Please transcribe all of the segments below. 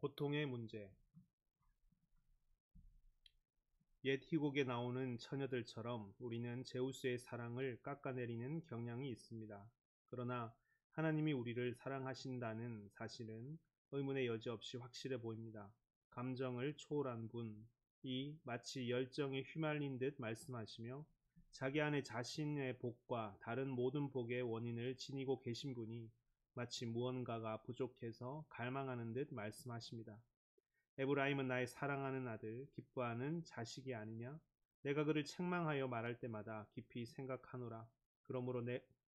고통의 문제. 옛 희곡에 나오는 처녀들처럼 우리는 제우스의 사랑을 깎아내리는 경향이 있습니다. 그러나 하나님이 우리를 사랑하신다는 사실은 의문의 여지 없이 확실해 보입니다. 감정을 초월한 분이 마치 열정에 휘말린 듯 말씀하시며 자기 안에 자신의 복과 다른 모든 복의 원인을 지니고 계신 분이 마치 무언가가 부족해서 갈망하는 듯 말씀하십니다. 에브라임은 나의 사랑하는 아들, 기뻐하는 자식이 아니냐? 내가 그를 책망하여 말할 때마다 깊이 생각하노라. 그러므로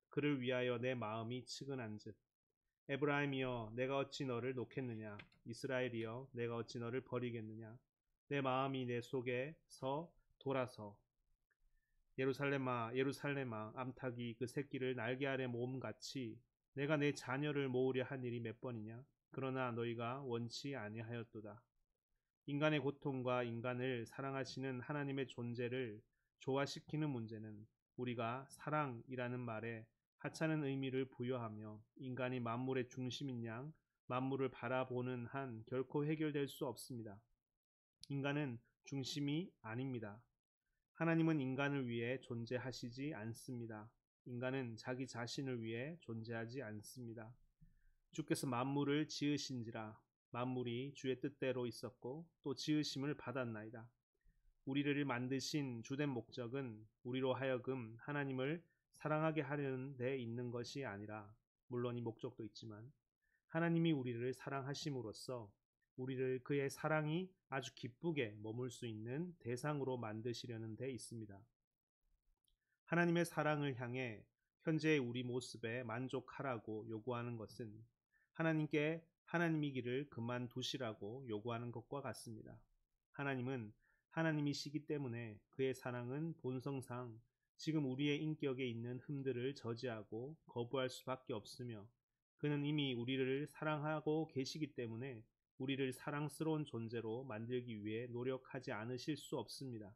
그를 위하여 내 마음이 측은한즉. 에브라임이여, 내가 어찌 너를 놓겠느냐? 이스라엘이여, 내가 어찌 너를 버리겠느냐? 내 마음이 내 속에서 돌아서. 예루살렘아, 예루살렘아, 암탉이 그 새끼를 날개 아래 모음같이 내가 내 자녀를 모으려 한 일이 몇 번이냐? 그러나 너희가 원치 아니하였도다. 인간의 고통과 인간을 사랑하시는 하나님의 존재를 조화시키는 문제는 우리가 사랑이라는 말에 하찮은 의미를 부여하며 인간이 만물의 중심인 양 만물을 바라보는 한 결코 해결될 수 없습니다. 인간은 중심이 아닙니다. 하나님은 인간을 위해 존재하시지 않습니다. 인간은 자기 자신을 위해 존재하지 않습니다. 주께서 만물을 지으신지라 만물이 주의 뜻대로 있었고 또 지으심을 받았나이다. 우리를 만드신 주된 목적은 우리로 하여금 하나님을 사랑하게 하려는 데 있는 것이 아니라, 물론 이 목적도 있지만 하나님이 우리를 사랑하심으로써 우리를 그의 사랑이 아주 기쁘게 머물 수 있는 대상으로 만드시려는 데 있습니다. 하나님의 사랑을 향해 현재의 우리 모습에 만족하라고 요구하는 것은 하나님께 하나님이기를 그만두시라고 요구하는 것과 같습니다. 하나님은 하나님이시기 때문에 그의 사랑은 본성상 지금 우리의 인격에 있는 흠들을 저지하고 거부할 수밖에 없으며 그는 이미 우리를 사랑하고 계시기 때문에 우리를 사랑스러운 존재로 만들기 위해 노력하지 않으실 수 없습니다.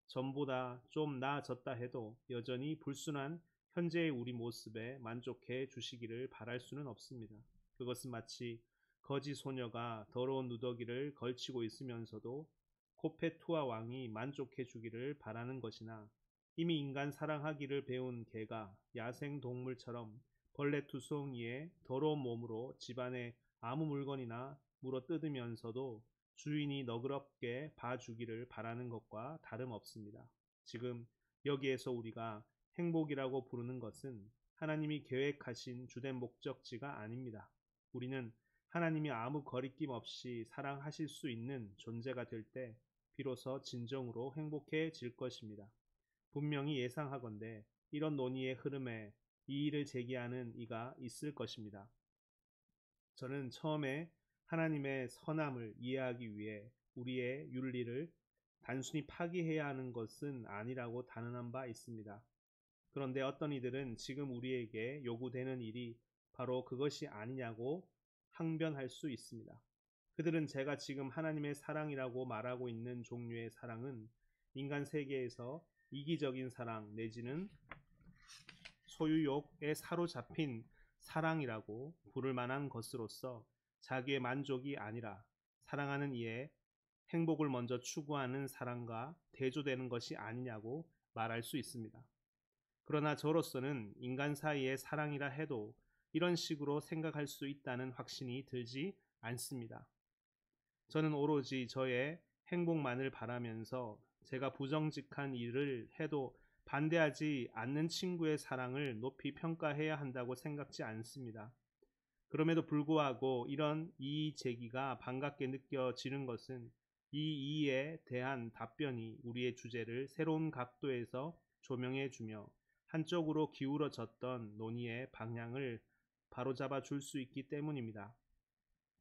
전보다 좀 나아졌다 해도 여전히 불순한 현재의 우리 모습에 만족해 주시기를 바랄 수는 없습니다. 그것은 마치 거지 소녀가 더러운 누더기를 걸치고 있으면서도 코페투아 왕이 만족해 주기를 바라는 것이나 이미 인간 사랑하기를 배운 개가 야생 동물처럼 벌레 투성이의 더러운 몸으로 집안의 아무 물건이나 물어 뜯으면서도 주인이 너그럽게 봐주기를 바라는 것과 다름없습니다. 지금 여기에서 우리가 행복이라고 부르는 것은 하나님이 계획하신 주된 목적지가 아닙니다. 우리는 하나님이 아무 거리낌 없이 사랑하실 수 있는 존재가 될 때 비로소 진정으로 행복해질 것입니다. 분명히 예상하건대 이런 논의의 흐름에 이의를 제기하는 이가 있을 것입니다. 저는 처음에 하나님의 선함을 이해하기 위해 우리의 윤리를 단순히 파기해야 하는 것은 아니라고 단언한 바 있습니다. 그런데 어떤 이들은 지금 우리에게 요구되는 일이 바로 그것이 아니냐고 항변할 수 있습니다. 그들은 제가 지금 하나님의 사랑이라고 말하고 있는 종류의 사랑은 인간 세계에서 이기적인 사랑 내지는 소유욕에 사로잡힌 사랑이라고 부를 만한 것으로서 자기의 만족이 아니라 사랑하는 이의 행복을 먼저 추구하는 사랑과 대조되는 것이 아니냐고 말할 수 있습니다. 그러나 저로서는 인간 사이의 사랑이라 해도 이런 식으로 생각할 수 있다는 확신이 들지 않습니다. 저는 오로지 저의 행복만을 바라면서 제가 부정직한 일을 해도 반대하지 않는 친구의 사랑을 높이 평가해야 한다고 생각지 않습니다. 그럼에도 불구하고 이런 이의 제기가 반갑게 느껴지는 것은 이 이의에 대한 답변이 우리의 주제를 새로운 각도에서 조명해 주며 한쪽으로 기울어졌던 논의의 방향을 바로잡아 줄 수 있기 때문입니다.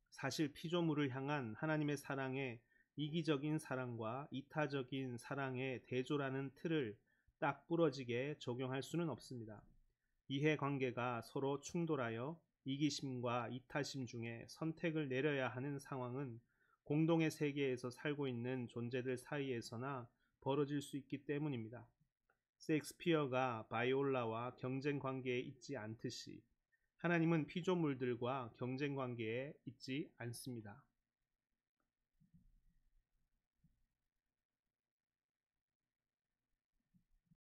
사실 피조물을 향한 하나님의 사랑에 이기적인 사랑과 이타적인 사랑의 대조라는 틀을 딱 부러지게 적용할 수는 없습니다. 이해관계가 서로 충돌하여 이기심과 이타심 중에 선택을 내려야 하는 상황은 공동의 세계에서 살고 있는 존재들 사이에서나 벌어질 수 있기 때문입니다. 셰익스피어가 바이올라와 경쟁 관계에 있지 않듯이 하나님은 피조물들과 경쟁 관계에 있지 않습니다.